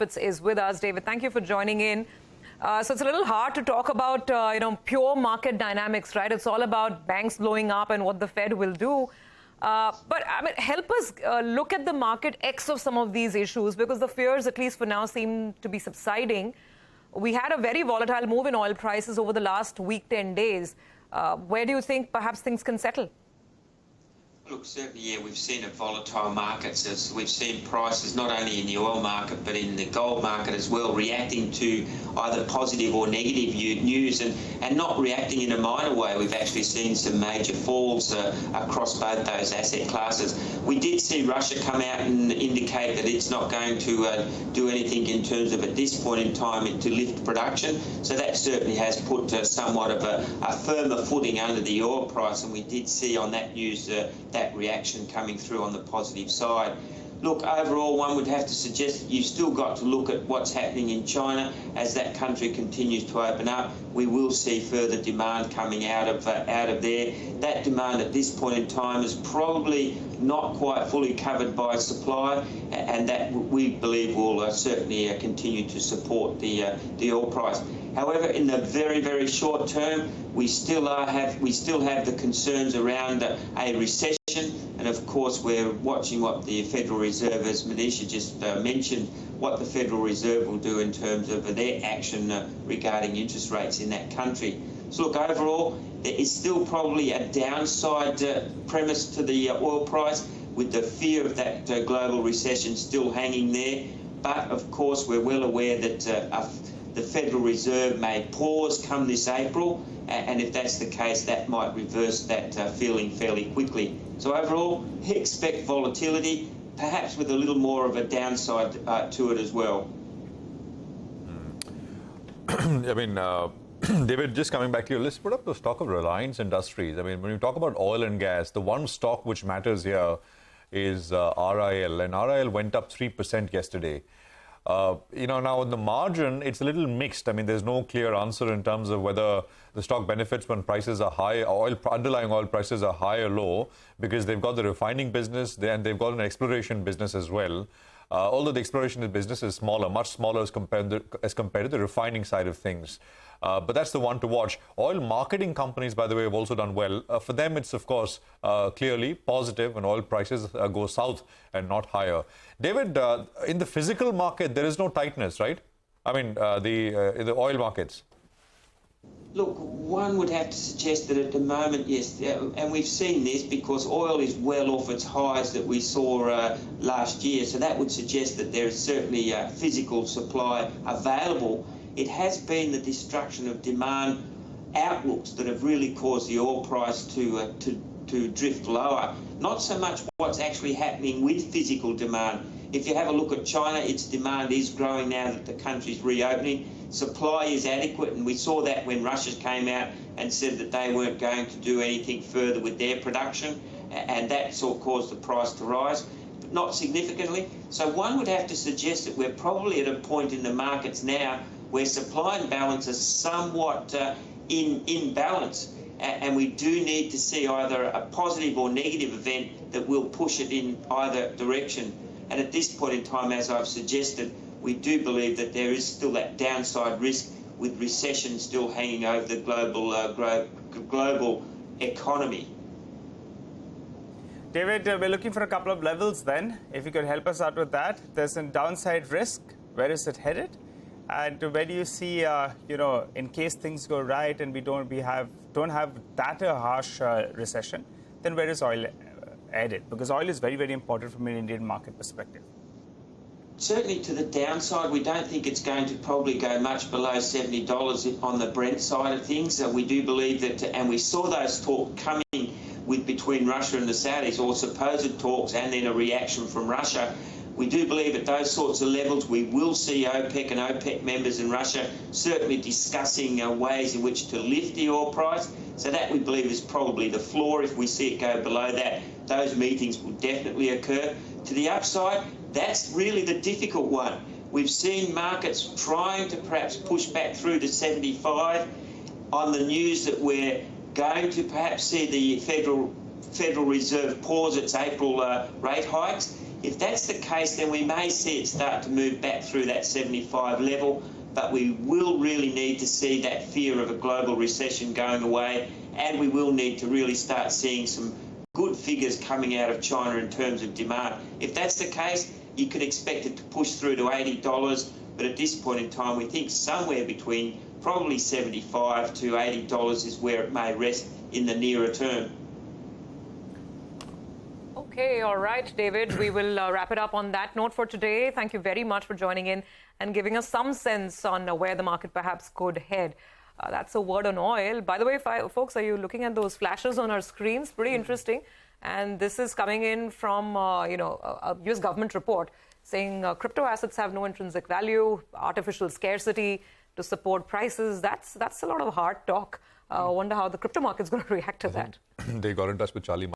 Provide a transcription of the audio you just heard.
Profits is with us. David, thank you for joining in. So it's a little hard to talk about, pure market dynamics, right? It's all about banks blowing up and what the Fed will do. But I mean, help us look at the market X of some of these issues, because the fears, at least for now, seem to be subsiding. We had a very volatile move in oil prices over the last week, 10 days. Where do you think perhaps things can settle? Look, certainly, yeah, we've seen a volatile markets as we've seen prices not only in the oil market but in the gold market as well reacting to either positive or negative news and not reacting in a minor way. We've actually seen some major falls across both those asset classes. We did see Russia come out and indicate that it's not going to do anything in terms of at this point in time to lift production. So that certainly has put somewhat of a firmer footing under the oil price, and we did see on that news that reaction coming through on the positive side. Look, overall, one would have to suggest that you've still got to look at what's happening in China. As that country continues to open up, we will see further demand coming out of there. That demand at this point in time is probably not quite fully covered by supply, and that we believe will certainly continue to support the oil price. However, in the very, very short term, we still have the concerns around a recession, and of course we're watching what the Federal Reserve, as Manisha just mentioned, what the Federal Reserve will do in terms of their action regarding interest rates in that country. So look, overall, there is still probably a downside premise to the oil price, with the fear of that global recession still hanging there. But of course, we're well aware that the Federal Reserve may pause come this April, and if that's the case, that might reverse that feeling fairly quickly. So overall, expect volatility, perhaps with a little more of a downside to it as well. I mean, David, just coming back to you, let's put up the stock of Reliance Industries. I mean, when you talk about oil and gas, the one stock which matters here is RIL, and RIL went up 3% yesterday. Now in the margin, it's a little mixed. I mean, there's no clear answer in terms of whether the stock benefits when prices are high, underlying oil prices are high or low, because they've got the refining business and they've got an exploration business as well. Although the exploration business is smaller, much smaller as compared to the refining side of things. But that's the one to watch. Oil marketing companies, by the way, have also done well. For them, it's, of course, clearly positive when oil prices go south and not higher. David, in the physical market, there is no tightness, right? I mean, in the oil markets. Look, one would have to suggest that at the moment, yes, and we've seen this because oil is well off its highs that we saw last year, so that would suggest that there is certainly physical supply available. It has been the destruction of demand outlooks that have really caused the oil price to drift lower. Not so much what's actually happening with physical demand. If you have a look at China, its demand is growing now that the country's reopening. Supply is adequate, and we saw that when Russia came out and said that they weren't going to do anything further with their production, and that sort of caused the price to rise, but not significantly. So one would have to suggest that we're probably at a point in the markets now where supply and balance are somewhat in balance, and we do need to see either a positive or negative event that will push it in either direction. And at this point in time, as I've suggested, we do believe that there is still that downside risk with recession still hanging over the global economy. David, we're looking for a couple of levels then. If you could help us out with that. There's a downside risk. Where is it headed? And where do you see, in case things go right and we don't have that harsh recession, then where is oil headed? Because oil is very, very important from an Indian market perspective. Certainly to the downside, we don't think it's going to probably go much below $70 on the Brent side of things. We do believe that, and we saw those talks coming between Russia and the Saudis, or supposed talks, and then a reaction from Russia. We do believe at those sorts of levels we will see OPEC and OPEC members in Russia certainly discussing ways in which to lift the oil price. So that we believe is probably the floor. If we see it go below that, those meetings will definitely occur. To the upside, that's really the difficult one. We've seen markets trying to perhaps push back through to 75 on the news that we're going to perhaps see the Federal Reserve pause its April rate hikes. If that's the case, then we may see it start to move back through that 75 level, but we will really need to see that fear of a global recession going away, and we will need to really start seeing some good figures coming out of China in terms of demand. If that's the case, you could expect it to push through to $80, but at this point in time, we think somewhere between probably $75 to $80 is where it may rest in the nearer term. Okay, all right, David, we will wrap it up on that note for today. Thank you very much for joining in and giving us some sense on where the market perhaps could head. That's a word on oil. By the way, folks, are you looking at those flashes on our screens? Pretty interesting. And this is coming in from, a U.S. government report saying crypto assets have no intrinsic value, artificial scarcity to support prices. That's a lot of hard talk. I wonder how the crypto market's going to react to that. They got in touch with Charlie.